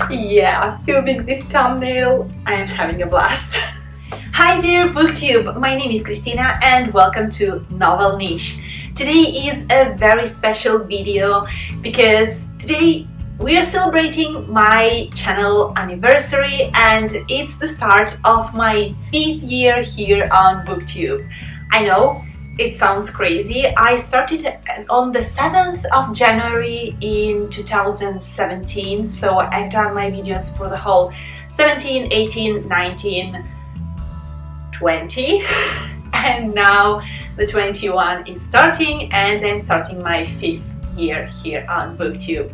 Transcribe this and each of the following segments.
Yeah, filming this thumbnail, I am having a blast. Hi there, Booktube! My name is Christina and welcome to Novel Niche. Today is a very special video because today we are celebrating my channel anniversary and it's the start of my 5th year here on Booktube. I know, it sounds crazy. I started on the 7th of January in 2017, so I've done my videos for the whole 17, 18, 19, 20 and now the 21 is starting and I'm starting my 5th year here on Booktube.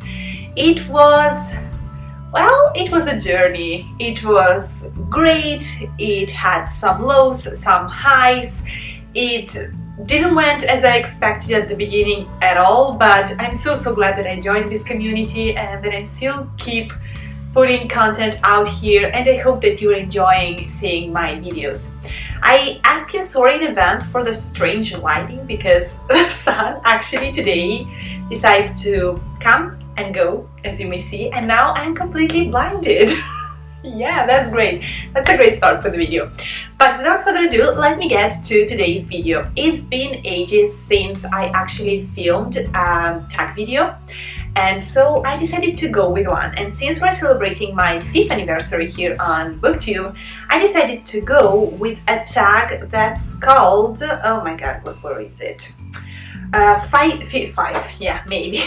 It was a journey. It was great. It had some lows, some highs. It didn't went as I expected at the beginning at all, but I'm so glad that I joined this community and that I still keep putting content out here, and I hope that you're enjoying seeing my videos. I ask you sorry in advance for the strange lighting because the sun actually today decides to come and go, as you may see, and now I'm completely blinded. Yeah, that's great. That's a great start for the video. But without further ado, let me get to today's video. It's been ages since I actually filmed a tag video, and so I decided to go with one. And since we're celebrating my 5th anniversary here on Booktube, I decided to go with a tag that's called, oh my god, where is it? 5, yeah, maybe.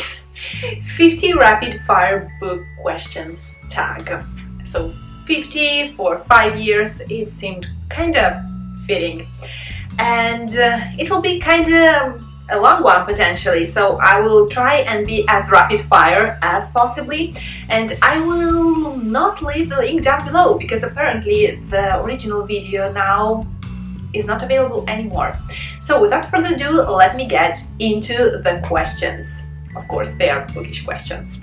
50 rapid fire book questions tag. So 50 for 5 years, it seemed kind of fitting, and it will be kind of a long one potentially, so I will try and be as rapid fire as possibly, and I will not leave the link down below because apparently the original video now is not available anymore. So without further ado, let me get into the questions. Of course, they are bookish questions.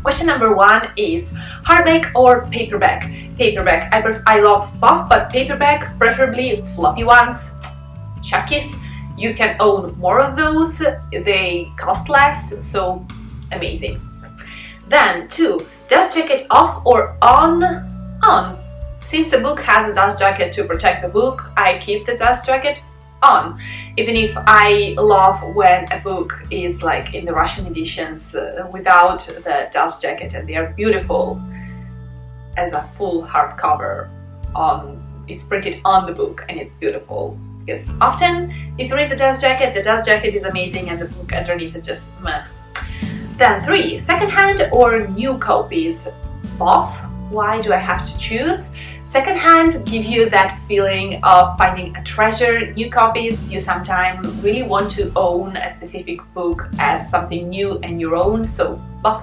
Question number 1 is hardback or paperback? Paperback. I love both, but paperback, preferably floppy ones. Chuckies. You can own more of those. They cost less, so amazing. Then 2, dust jacket off or on? On. Since the book has a dust jacket to protect the book, I keep the dust jacket on. Even if I love when a book is like in the Russian editions without the dust jacket, and they are beautiful as a full hardcover. It's printed on the book and it's beautiful. Because often if there is a dust jacket, the dust jacket is amazing and the book underneath is just meh. Then 3, secondhand or new copies? Both. Why do I have to choose? Secondhand give you that feeling of finding a treasure. New copies, you sometimes really want to own a specific book as something new and your own, so both.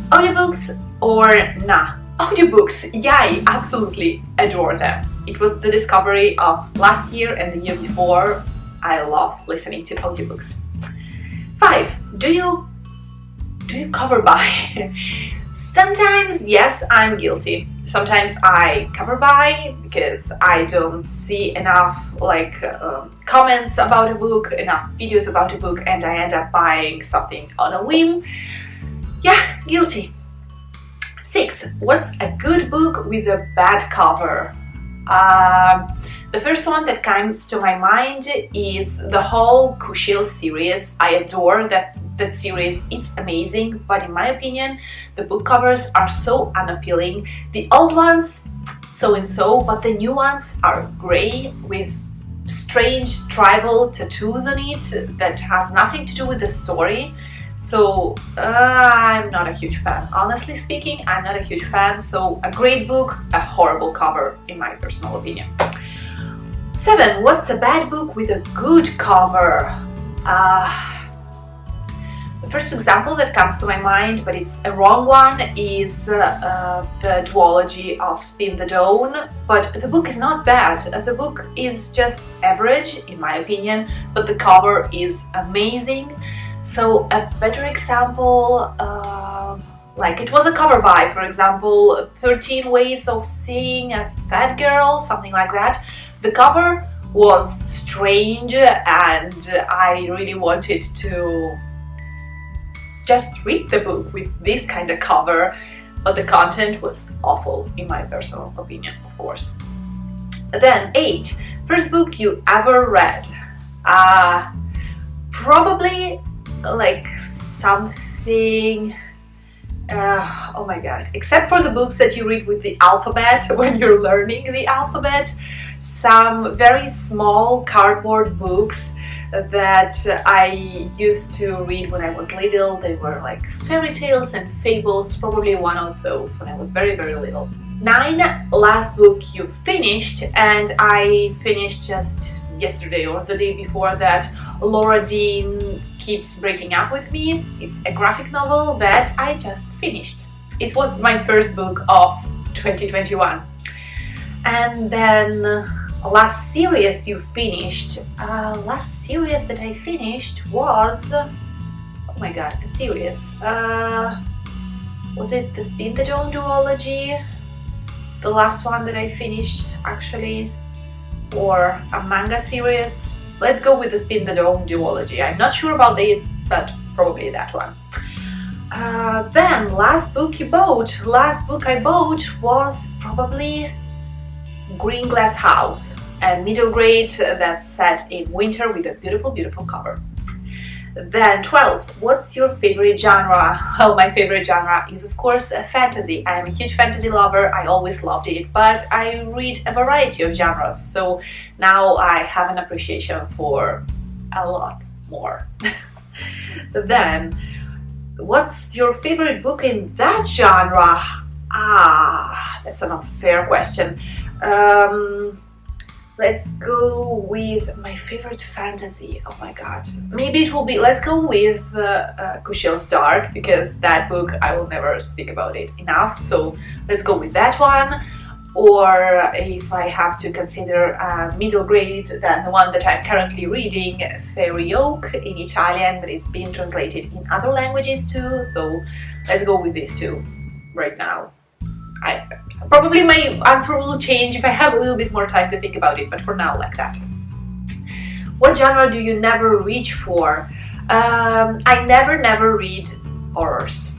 Audiobooks or nah? Audiobooks, yeah, I absolutely adore them. It was the discovery of last year and the year before. I love listening to audiobooks. 5, do you cover buy? Sometimes, yes, I'm guilty. Sometimes I cover buy because I don't see enough comments about a book, enough videos about a book, and I end up buying something on a whim. Yeah, guilty. 6, what's a good book with a bad cover? The first one that comes to my mind is the whole Kushil series. I adore that series. It's amazing, but in my opinion, the book covers are so unappealing. The old ones, so-and-so, but the new ones are grey with strange tribal tattoos on it that has nothing to do with the story. So I'm not a huge fan. Honestly speaking, I'm not a huge fan. So a great book, a horrible cover, in my personal opinion. 7, what's a bad book with a good cover? The first example that comes to my mind, but it's a wrong one, is the duology of Spin the Dawn. But the book is not bad. The book is just average, in my opinion, but the cover is amazing. So a better example, like it was a cover by, for example, 13 Ways of Seeing a Fat Girl, something like that. The cover was strange and I really wanted to just read the book with this kind of cover, but the content was awful in my personal opinion, of course. Then 8, first book you ever read. Probably like something, oh my god, except for the books that you read with the alphabet when you're learning the alphabet, some very small cardboard books that I used to read when I was little. They were like fairy tales and fables, probably one of those when I was very, very little. 9, last book you finished, and I finished just yesterday or the day before that, Laura Dean Keeps Breaking Up With Me. It's a graphic novel that I just finished. It was my first book of 2021. And then last series you finished. Last series that I finished was, oh my god, a series. Was it the Spin the Dome duology? The last one that I finished actually, or a manga series? Let's go with the Spin the Dome duology. I'm not sure about it, but probably that one. Then last book I bought was probably Green Glass House, a middle grade that's set in winter with a beautiful, beautiful cover. Then 12, what's your favorite genre? Well, my favorite genre is of course fantasy. I am a huge fantasy lover, I always loved it, but I read a variety of genres, so now I have an appreciation for a lot more. Then, what's your favorite book in that genre? That's an unfair question. Let's go with my favorite fantasy. Oh my god. Maybe it will be, let's go with Kushiel's Dark, because that book I will never speak about it enough. So let's go with that one. Or if I have to consider middle grade, then the one that I'm currently reading, Fairy Oak, in Italian, but it's been translated in other languages too. So let's go with these two right now. Probably my answer will change if I have a little bit more time to think about it, but for now, like that. What genre do you never reach for? I never read horrors.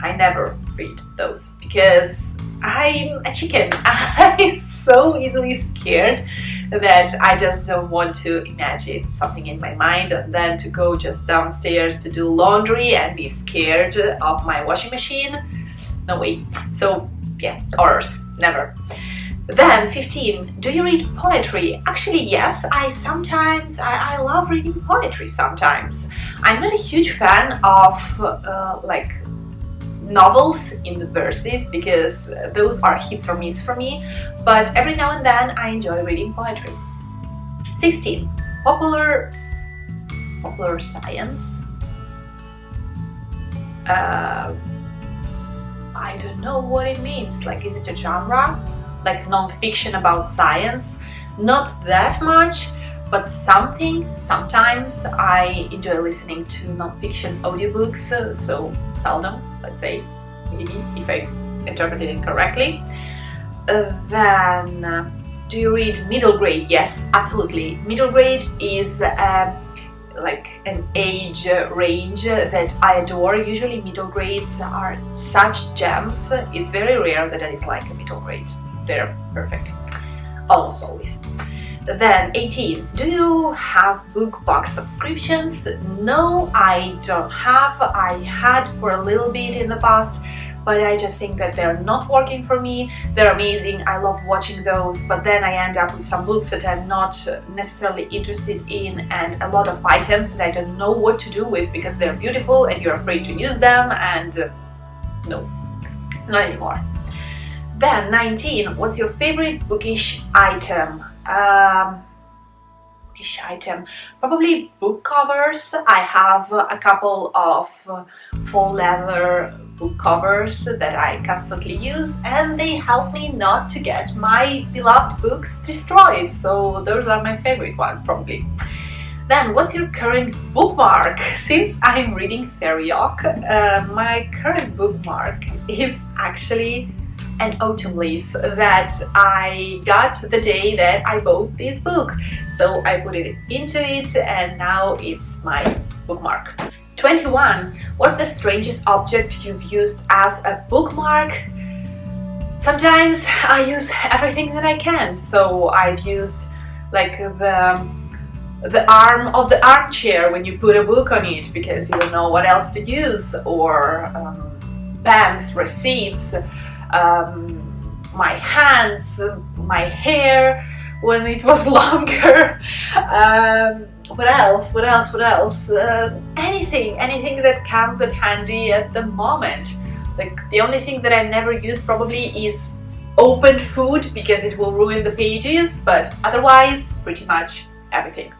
I never read those because I'm a chicken. I'm so easily scared that I just don't want to imagine something in my mind and then to go just downstairs to do laundry and be scared of my washing machine. No way. So yeah, horrors, never. Then 15, do you read poetry? Actually yes, I love reading poetry sometimes. I'm not a huge fan of like novels in the verses because those are hits or miss for me, but every now and then I enjoy reading poetry. 16, popular science. I don't know what it means. Like, is it a genre? Like non-fiction about science? Not that much, but something. Sometimes I enjoy listening to non-fiction audiobooks, so seldom, let's say, maybe, if I interpreted it correctly. Then, do you read middle grade? Yes, absolutely. Middle grade is like an age range that I adore. Usually middle grades are such gems. It's very rare that it's like a middle grade. They're perfect. Almost always. Then 18. Do you have BookBox subscriptions? No, I don't have. I had for a little bit in the past, but I just think that they're not working for me. They're amazing, I love watching those, but then I end up with some books that I'm not necessarily interested in and a lot of items that I don't know what to do with because they're beautiful and you're afraid to use them, and no, not anymore. Then 19, what's your favorite bookish item? Bookish item, probably book covers. I have a couple of faux leather book covers that I constantly use, and they help me not to get my beloved books destroyed, so those are my favorite ones probably. Then, what's your current bookmark? Since I'm reading Fairy Oak, my current bookmark is actually an autumn leaf that I got the day that I bought this book. So I put it into it and now it's my bookmark. 21. What's the strangest object you've used as a bookmark? Sometimes I use everything that I can. So I've used like the arm of the armchair when you put a book on it because you don't know what else to use, or pens, receipts, my hands, my hair when it was longer. What else? Anything that comes in handy at the moment. Like the only thing that I never use probably is open food because it will ruin the pages, but otherwise pretty much everything.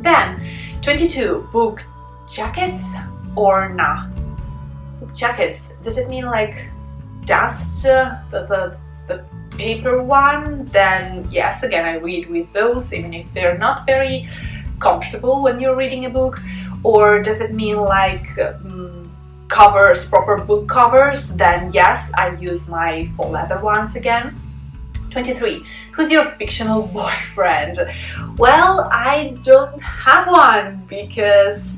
Then 22. Book jackets or nah? Book jackets, does it mean like dust, the paper one? Then yes, again, I read with those even if they're not very comfortable when you're reading a book. Or does it mean like covers, proper book covers? Then yes, I use my faux leather ones again. 23. Who's your fictional boyfriend? Well, I don't have one because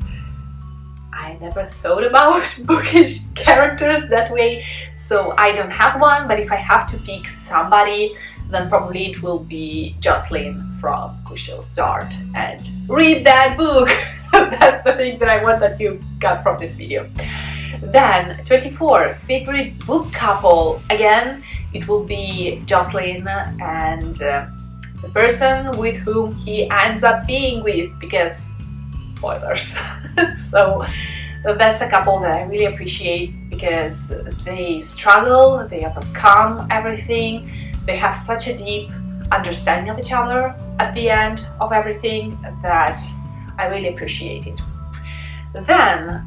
I never thought about bookish characters that way, so I don't have one. But if I have to pick somebody, then probably it will be Jocelyn from Kushel's Dart, and read that book. That's the thing that I want that you got from this video. Then 24. Favorite book couple? Again, it will be Jocelyn and the person with whom he ends up being with, because spoilers. So that's a couple that I really appreciate because they struggle, they overcome everything, they have such a deep understanding of each other at the end of everything that I really appreciate it. Then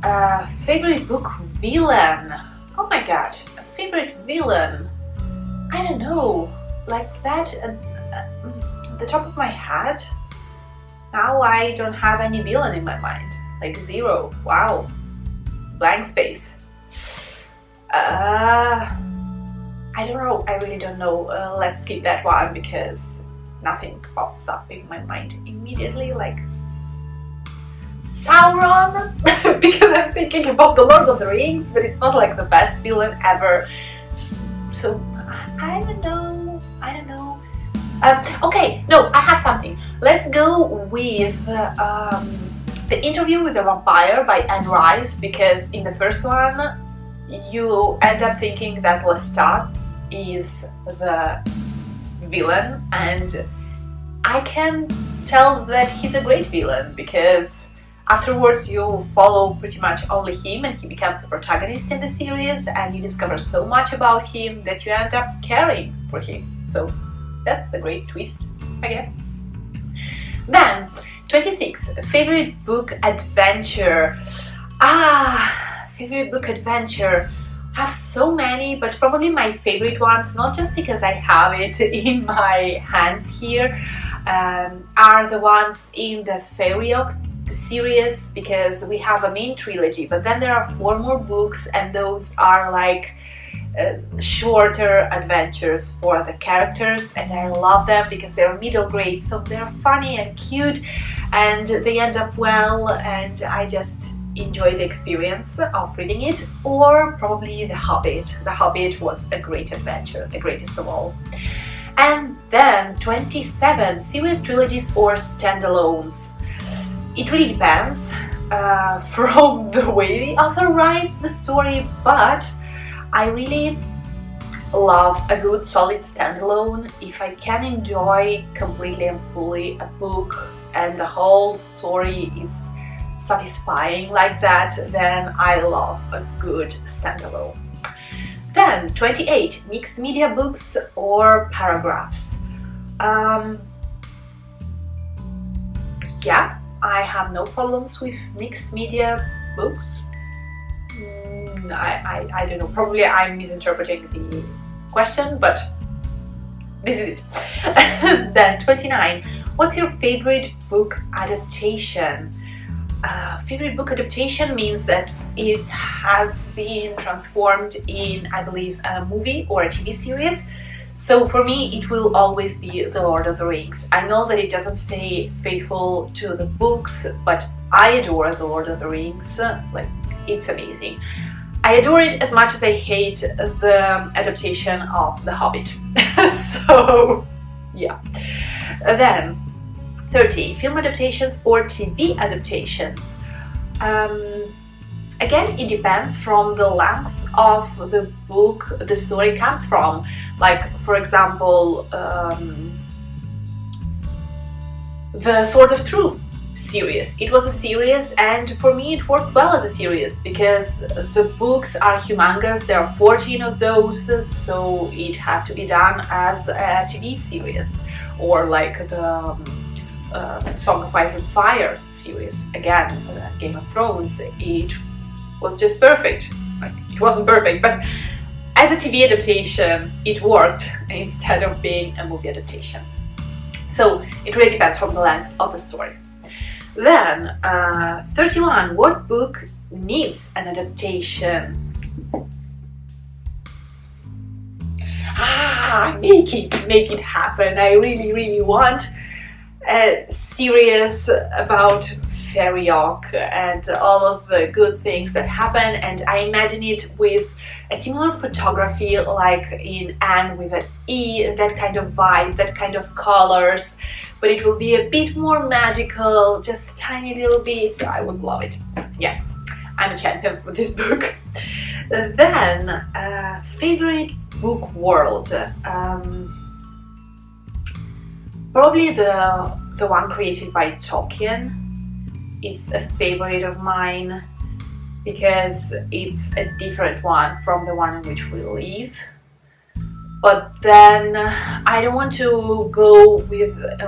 favorite book villain? Oh my god, a favorite villain? I don't know, like that at the top of my head. Now I don't have any villain in my mind, like zero. Wow, blank space. I don't know, I really don't know. Let's skip that one because nothing pops up in my mind immediately, like Sauron, because I'm thinking about the Lord of the Rings, but it's not like the best villain ever. So I don't know. Okay, no, I have something. Let's go with The Interview with the Vampire by Anne Rice, because in the first one you end up thinking that Lestat is the villain, and I can tell that he's a great villain because afterwards you follow pretty much only him and he becomes the protagonist in the series, and you discover so much about him that you end up caring for him. So that's a great twist, I guess. Then 26. Favorite book adventure? Favorite book adventure. I have so many, but probably my favorite ones, not just because I have it in my hands here, are the ones in the Fairy Oak series, because we have a main trilogy, but then there are 4 more books, and those are like shorter adventures for the characters, and I love them because they're middle grade, so they're funny and cute and they end up well, and I just enjoy the experience of reading it. Or probably The Hobbit. The Hobbit was a great adventure, the greatest of all. And then 27. Series, trilogies or standalones? It really depends from the way the author writes the story, but I really love a good solid standalone. If I can enjoy completely and fully a book and the whole story is satisfying like that, then I love a good standalone. Then 28. Mixed media books or paragraphs? Yeah, I have no problems with mixed media books. I don't know, probably I'm misinterpreting the question, but this is it. Then 29. What's your favorite book adaptation? Favorite book adaptation means that it has been transformed in, I believe, a movie or a TV series. So for me, it will always be The Lord of the Rings. I know that it doesn't stay faithful to the books, but I adore The Lord of the Rings. Like, it's amazing. I adore it as much as I hate the adaptation of The Hobbit. So, yeah. Then, 30. Film adaptations or TV adaptations. Again, it depends from the length of the book the story comes from. Like, for example, the Sword of Truth series. It was a series, and for me it worked well as a series because the books are humongous. There are 14 of those, so it had to be done as a TV series, or like the Song of Ice and Fire series. Again, Game of Thrones. It was just perfect. Like, it wasn't perfect, but as a TV adaptation, it worked instead of being a movie adaptation. So it really depends from the length of the story. Then, 31. What book needs an adaptation? Make it happen. I really want a series about Fairy Oak and all of the good things that happen, and I imagine it with a similar photography like in Anne with an E, that kind of vibe, that kind of colors, but it will be a bit more magical, just a tiny little bit. I would love it. Yeah, I'm a champion for this book. Then, favorite book world. Probably the one created by Tolkien. It's a favorite of mine because it's a different one from the one in which we live. But then I don't want to go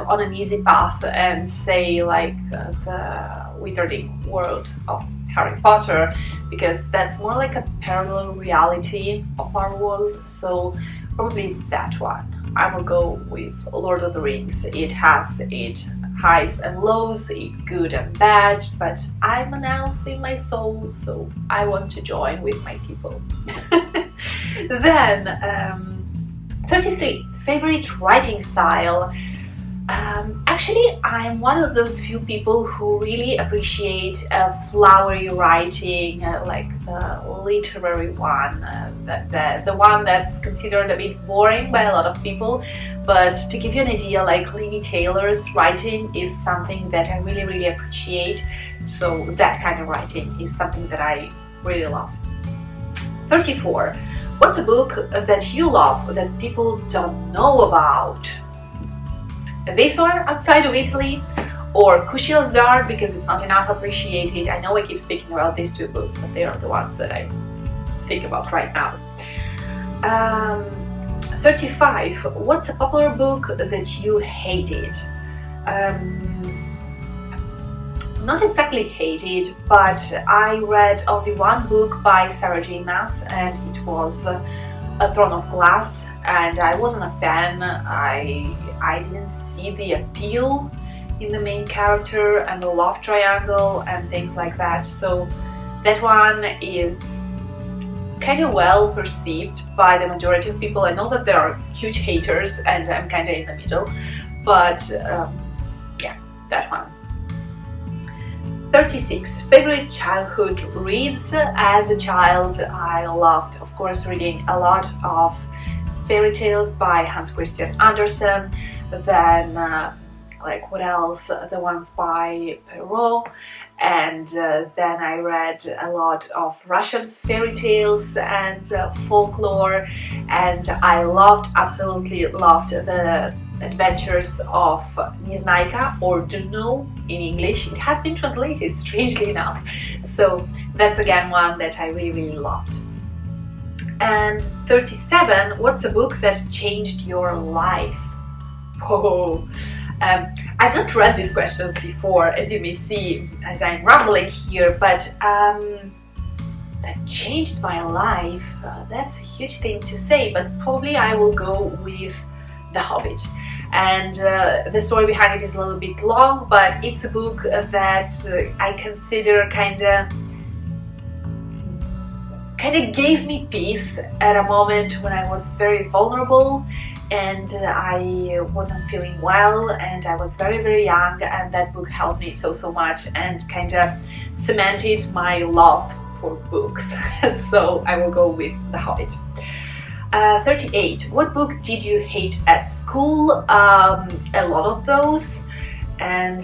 on an easy path and say like the Wizarding World of Harry Potter, because that's more like a parallel reality of our world. So probably that one. I will go with Lord of the Rings. It has its highs and lows, it's good and bad, but I'm an elf in my soul, so I want to join with my people. Then, 33. Favorite writing style. Actually, I'm one of those few people who really appreciate flowery writing, like the literary one, the one that's considered a bit boring by a lot of people. But to give you an idea, like Lily Taylor's writing is something that I really appreciate. So that kind of writing is something that I really love. 34. What's a book that you love that people don't know about? This one, Outside of Italy, or Kushiel's Dart, because it's not enough appreciated. I know I keep speaking about these two books, but they are the ones that I think about right now. 35. What's a popular book that you hated? Not exactly hated, but I read only one book by Sarah J. Maas, and it was A Throne of Glass, and I wasn't a fan. I didn't see the appeal in the main character and the love triangle and things like that. So that one is kind of well perceived by the majority of people. I know that there are huge haters and I'm kind of in the middle, but yeah, that one. 36. Favorite childhood reads. As a child, I loved, of course, reading a lot of fairy tales by Hans Christian Andersen. Then, like, what else? The ones by Perrault. And then I read a lot of Russian fairy tales and folklore. And I absolutely loved the adventures of Neznайka, or Dunno in English. It has been translated, strangely enough. So that's again one that I really loved. And 37. What's a book that changed your life? Oh, I've not read these questions before, as you may see as I'm rambling here, but that changed my life. That's a huge thing to say, but probably I will go with The Hobbit. And the story behind it is a little bit long, but it's a book that I consider kind of gave me peace at a moment when I was very vulnerable, and I wasn't feeling well, and I was very young, and that book helped me so much and kind of cemented my love for books. So I will go with The Hobbit. 38. What book did you hate at school? A lot of those. And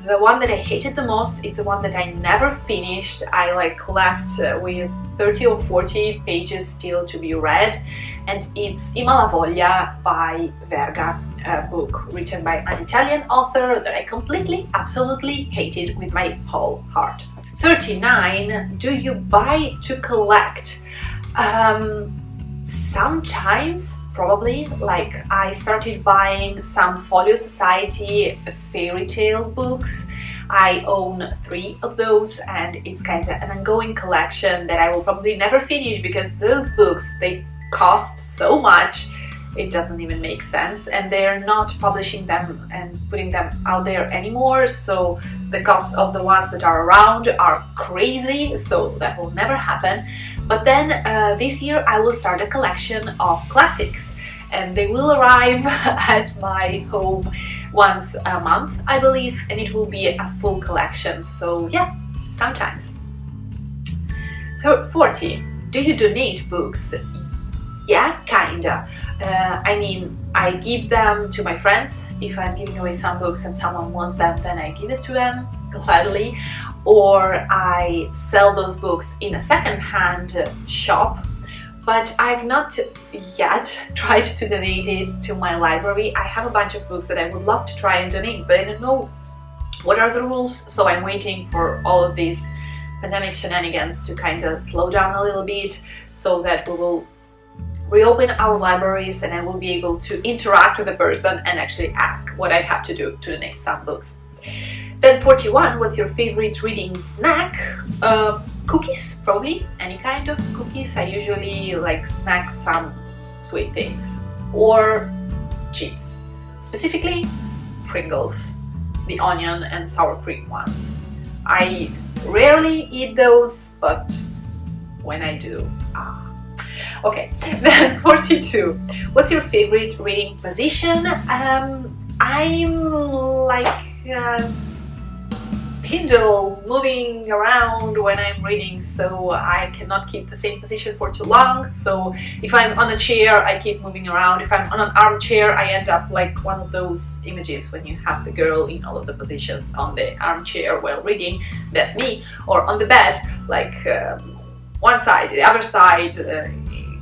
the one that I hated the most is the one that I never finished. I left with 30 or 40 pages still to be read, and it's I Malavoglia by Verga, a book written by an Italian author that I completely, absolutely hated with my whole heart. 39. Do you buy to collect? Sometimes, probably. I started buying some Folio Society fairy tale books. I own 3 of those, and it's kind of an ongoing collection that I will probably never finish, because those books, they cost so much, it doesn't even make sense, and they're not publishing them and putting them out there anymore, so the costs of the ones that are around are crazy, so that will never happen. But then this year I will start a collection of classics, and they will arrive at my home once a month, I believe, and it will be a full collection, so yeah, sometimes. 40. Do you donate books? Yeah, kinda. I mean, I give them to my friends. If I'm giving away some books and someone wants them, then I give it to them gladly. Or I sell those books in a second-hand shop. But I've not yet tried to donate it to my library. I have a bunch of books that I would love to try and donate, but I don't know what are the rules, so I'm waiting for all of these pandemic shenanigans to kind of slow down a little bit, so that we will reopen our libraries and I will be able to interact with the person and actually ask what I have to do to donate some books. Then 41, what's your favorite reading snack? Cookies, probably, any kind of cookies. I usually snack some sweet things or chips, specifically Pringles, the onion and sour cream ones. I rarely eat those, but when I do, Okay, then 42. What's your favorite reading position? I'm like a spindle moving around when I'm reading, so I cannot keep the same position for too long. So if I'm on a chair, I keep moving around. If I'm on an armchair, I end up like one of those images when you have the girl in all of the positions on the armchair while reading. That's me. Or on the bed, one side, the other side,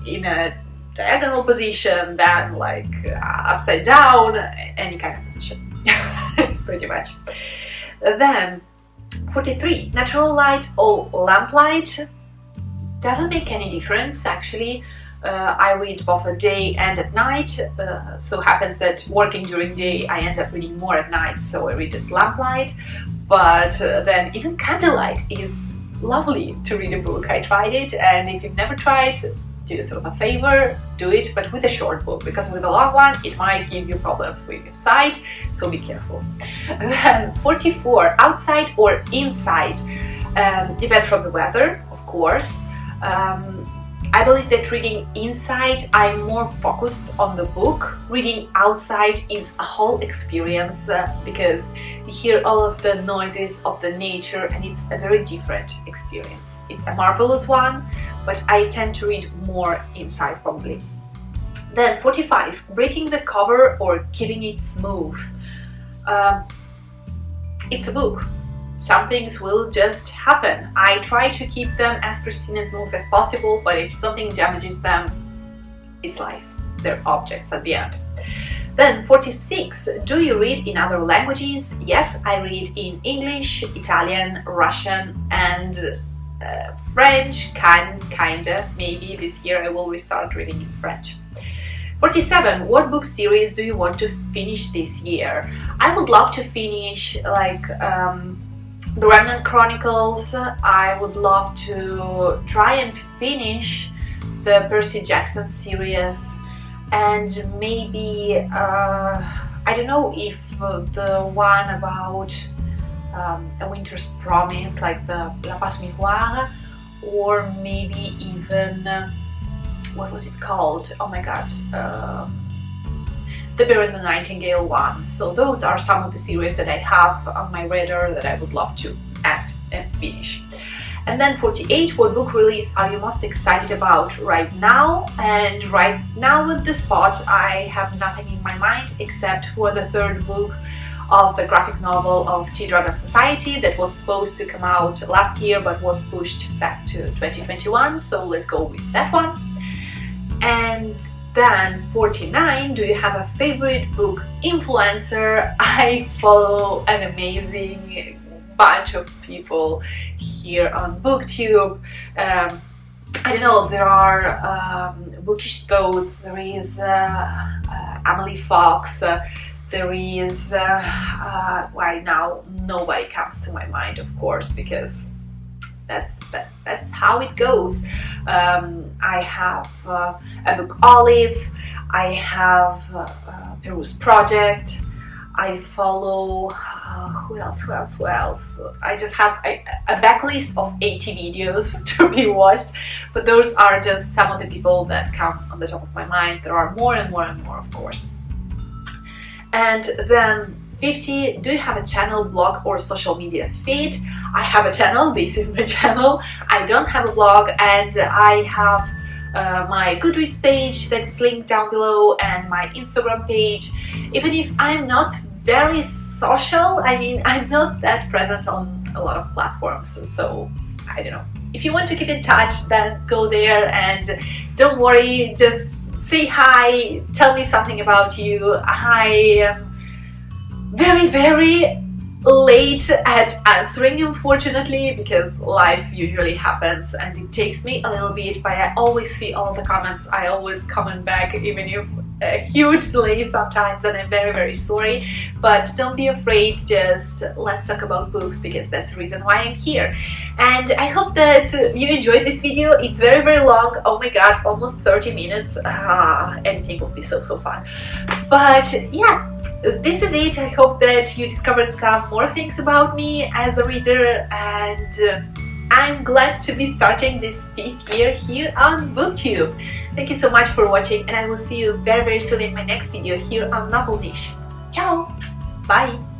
in a diagonal position, then upside down, any kind of position, pretty much. Then 43, natural light or lamplight? Doesn't make any difference actually. I read both at day and at night, so happens that working during day I end up reading more at night, so I read at lamplight. But then even candlelight is lovely to read a book. I tried it, and if you've never tried, do yourself a favor, do it, but with a short book, because with a long one it might give you problems with your sight, so be careful. And then 44, outside or inside? Depends from the weather, of course. I believe that reading inside, I'm more focused on the book. Reading outside is a whole experience because you hear all of the noises of the nature, and it's a very different experience. It's a marvelous one, but I tend to read more inside probably. Then 45, breaking the cover or keeping it smooth? It's a book. Some things will just happen. I try to keep them as pristine and smooth as possible, but if something damages them, it's life. They're objects at the end. Then 46, do you read in other languages? Yes, I read in English, Italian, Russian, and French, kinda. Maybe this year I will restart reading in French. 47, what book series do you want to finish this year? I would love to finish the Remnant Chronicles. I would love to try and finish the Percy Jackson series, and maybe I don't know if the one about A Winter's Promise, like the La Passe Miroir, or maybe even what was it called? Oh my god, the Bear and the Nightingale one. So those are some of the series that I have on my radar that I would love to add and finish. And then 48, what book release are you most excited about right now? And right now at the spot, I have nothing in my mind except for the third book of the graphic novel of Tea Dragon Society that was supposed to come out last year but was pushed back to 2021, so let's go with that one. And then 49, do you have a favorite book influencer? I follow an amazing bunch of people here on Booktube. I don't know, there are Bookish Thoughts, there is Emily Fox, there is, right now nobody comes to my mind, of course, because that's how it goes. I have a book Olive, I have Peru's Project, I follow, who else? I just have a backlist of 80 videos to be watched, but those are just some of the people that come on the top of my mind. There are more and more and more, of course. And then 50, do you have a channel, blog or social media feed? I have a channel, this is my channel. I don't have a blog, and I have my Goodreads page that's linked down below and my Instagram page. Even if I'm not very social, I mean, I'm not that present on a lot of platforms, so I don't know. If you want to keep in touch, then go there, and don't worry, just say hi, tell me something about you. I am very, very late at answering, unfortunately, because life usually happens and it takes me a little bit, but I always see all the comments, I always comment back, even if a huge delay sometimes, and I'm very, very sorry. But don't be afraid, just let's talk about books, because that's the reason why I'm here. And I hope that you enjoyed this video. It's very, very long, oh my god, almost 30 minutes. Editing will be so fun. But yeah, this is it. I hope that you discovered some more things about me as a reader, and I'm glad to be starting this 5th year here on Booktube. Thank you so much for watching, and I will see you very, very soon in my next video here on Novel Niche. Ciao! Bye!